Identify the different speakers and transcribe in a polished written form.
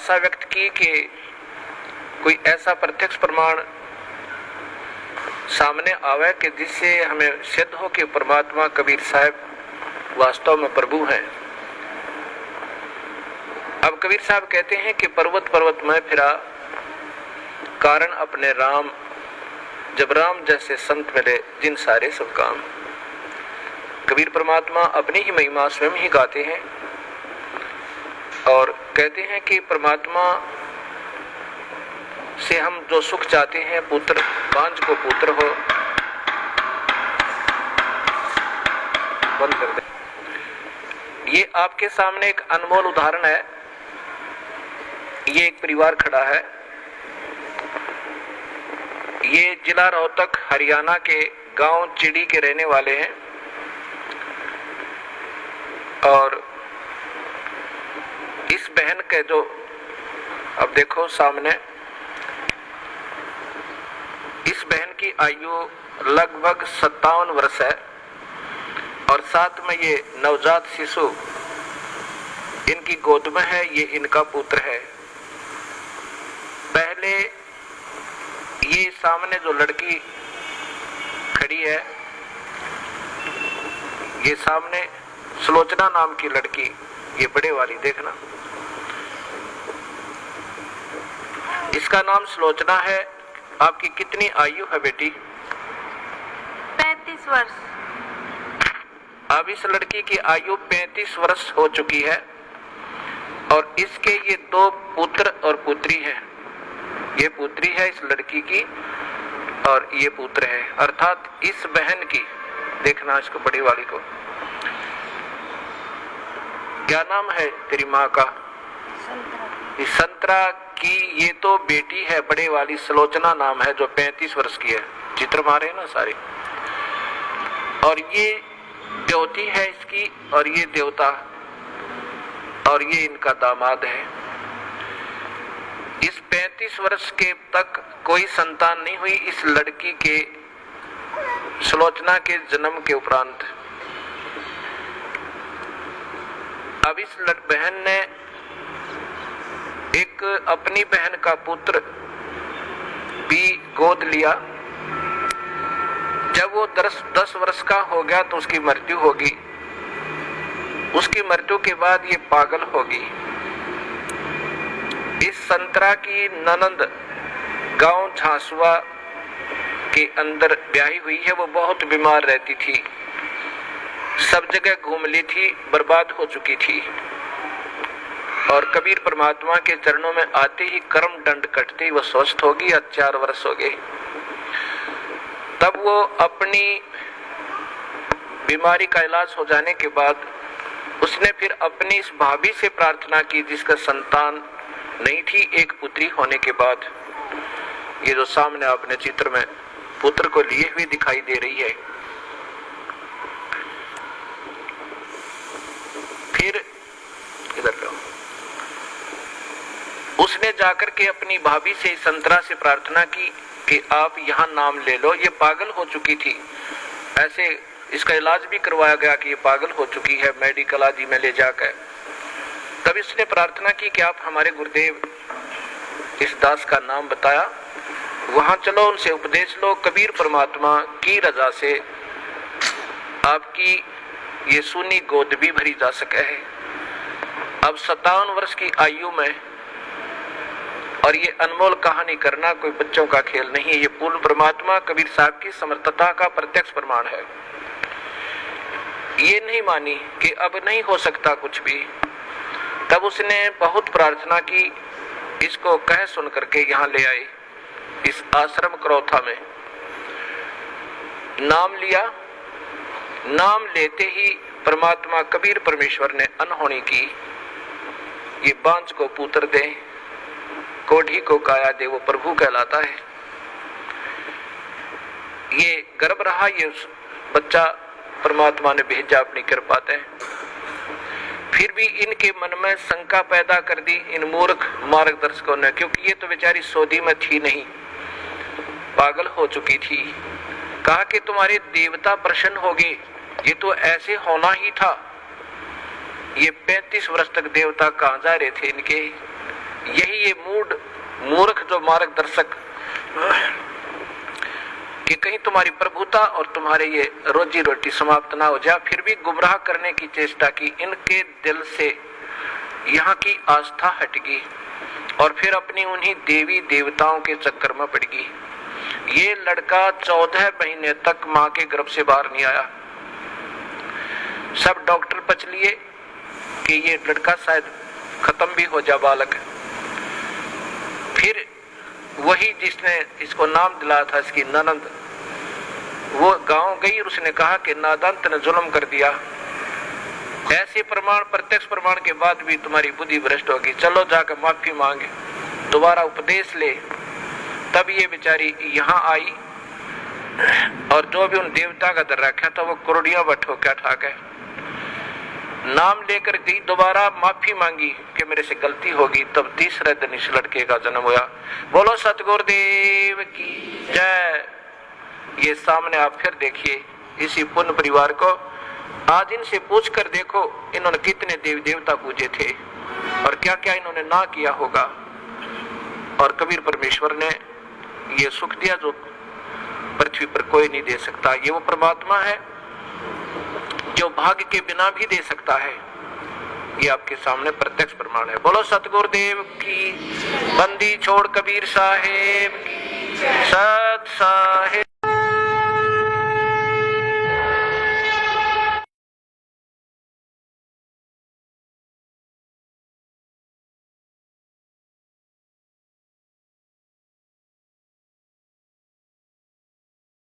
Speaker 1: आशा व्यक्त की कि कोई ऐसा प्रत्यक्ष प्रमाण सामने आवे कि जिससे हमें सिद्ध हो कि परमात्मा कबीर साहब वास्तव में प्रभु हैं। अब कबीर साहब कहते हैं कि पर्वत पर्वत में फिरा कारण अपने राम, जब राम जैसे संत मिले जिन सारे सब काम। कबीर परमात्मा अपनी ही महिमा स्वयं ही गाते हैं और कहते हैं कि परमात्मा से हम जो सुख चाहते हैं, पुत्र बांझ को पुत्र हो, बंद कर दे। ये आपके सामने एक अनमोल उदाहरण है। ये एक परिवार खड़ा है। ये जिला रोहतक हरियाणा के गांव चिड़ी के रहने वाले हैं और इस बहन के जो अब देखो सामने, इस बहन की आयु लगभग 57 वर्ष है और साथ में ये नवजात शिशु इनकी गोद में है। ये इनका पुत्र है। पहले ये सामने जो लड़की खड़ी है, ये सामने सुलोचना नाम की लड़की, ये बड़े वाली देखना, इसका नाम सुलोचना है। आपकी कितनी आयु है बेटी?
Speaker 2: 35 वर्ष।
Speaker 1: अब इस लड़की की आयु 35 वर्ष हो चुकी है और इसके ये 2 पुत्र और पुत्री हैं। ये पुत्री है इस लड़की की और ये पुत्र है, अर्थात इस बहन की। देखना इसको, बड़ी वाली को। क्या नाम है तेरी माँ का? संतरा की ये तो बेटी है, बड़े वाली सुलोचना नाम है, जो 35 वर्ष की है। चित्र मारे ना सारे। और ये देवती है इसकी और ये देवता, और ये इनका दामाद है। इस 35 वर्ष के तक कोई संतान नहीं हुई इस लड़की के, सुलोचना के जन्म के उपरांत। अब इस बहन ने एक अपनी बहन का पुत्र भी गोद लिया। जब वो 10 वर्ष का हो गया तो उसकी मृत्यु होगी। उसकी मृत्यु के बाद ये पागल होगी। इस संतरा की ननंद गांव झांसुआ के अंदर ब्याही हुई है। वो बहुत बीमार रहती थी, सब जगह घूम ली थी, बर्बाद हो चुकी थी। और कबीर परमात्मा के चरणों में आते ही कर्म दंड कटते ही वो स्वस्थ होगी। 4 वर्ष हो गए। तब वो अपनी बीमारी का इलाज हो जाने के बाद उसने फिर अपनी इस भाभी से प्रार्थना की जिसका संतान नहीं थी, एक पुत्री होने के बाद। ये जो सामने आपने चित्र में पुत्र को लिए हुए दिखाई दे रही है। फिर इधर लो। उसने जाकर के अपनी भाभी से, संतरा से प्रार्थना की कि आप यहाँ नाम ले लो। ये पागल हो चुकी थी, ऐसे इसका इलाज भी करवाया गया कि ये पागल हो चुकी है, मेडिकल आदि में ले जाकर। तब इसने प्रार्थना की कि आप हमारे गुरुदेव इस दास का नाम बताया, वहां चलो, उनसे उपदेश लो। कबीर परमात्मा की रजा से आपकी ये सूनी गोद भी भरी जा सके है। अब 57 वर्ष की आयु में, और ये अनमोल कहानी करना कोई बच्चों का खेल नहीं है। ये पूर्ण परमात्मा कबीर साहब की समर्थता का प्रत्यक्ष प्रमाण है। ये नहीं मानी कि अब नहीं हो सकता कुछ भी। तब उसने बहुत प्रार्थना की, इसको कह सुन करके यहाँ ले आए इस आश्रम करौथा में। नाम लिया। नाम लेते ही परमात्मा कबीर परमेश्वर ने अनहोनी की। ये बांझ को पुत्र दे, कोढ़ी को काया दे, वो प्रभु कहलाता है। ये गर्भ रहा, ये बच्चा परमात्मा ने भेजा अपनी कृपा से। फिर भी इनके मन में शंका पैदा कर दी इन मूर्ख मार्गदर्शकों ने, क्योंकि ये तो बेचारी सौदी में थी नहीं, पागल हो चुकी थी। कहा कि तुम्हारे देवता प्रसन्न हो गए, ये तो ऐसे होना ही था। ये 35 वर्ष तक देवता कहाँ जा रहे थे इनके, यही ये मूर्ख जो मार्गदर्शक कि कहीं तुम्हारी प्रभुता और तुम्हारे ये रोजी रोटी समाप्त ना हो जाए, फिर भी गुमराह करने की चेष्टा की। इनके दिल से यहाँ की आस्था हटगी और फिर अपनी उन्हीं देवी देवताओं के चक्कर में पड़ गई। ये लड़का 14 महीने तक मां के गर्भ से बाहर नहीं आया। सब डॉक्टर पच लिए कि ये लड़का शायद खत्म भी हो जा बालक। फिर वही जिसने इसको नाम दिलाया था, इसकी ननंद, वो गांव गई और उसने कहा कि नादान तूने जुल्म कर दिया, ऐसे प्रमाण प्रत्यक्ष प्रमाण के बाद भी तुम्हारी बुद्धि भ्रष्ट होगी, चलो जाकर माफी मांगे, दोबारा उपदेश ले। तब ये बेचारी यहाँ आई और जो भी उन देवता का दर रखा था वो कुरडिया बट होकर ठा गए। नाम लेकर गई, दोबारा माफी मांगी कि मेरे से गलती होगी। तब तीसरे दिन इस लड़के का जन्म हुआ। बोलो सतगुरुदेव की जय। ये सामने आप फिर देखिए इसी पुण्य परिवार को। आज इनसे पूछ कर देखो इन्होंने कितने देवी देवता पूजे थे और क्या क्या इन्होंने ना किया होगा। और कबीर परमेश्वर ने ये सुख दिया जो पृथ्वी पर कोई नहीं दे सकता। ये वो परमात्मा है जो भाग्य के बिना भी दे सकता है। ये आपके सामने प्रत्यक्ष प्रमाण है। बोलो सतगुरुदेव की। बंदी छोड़ कबीर साहेब की। सत साहेब।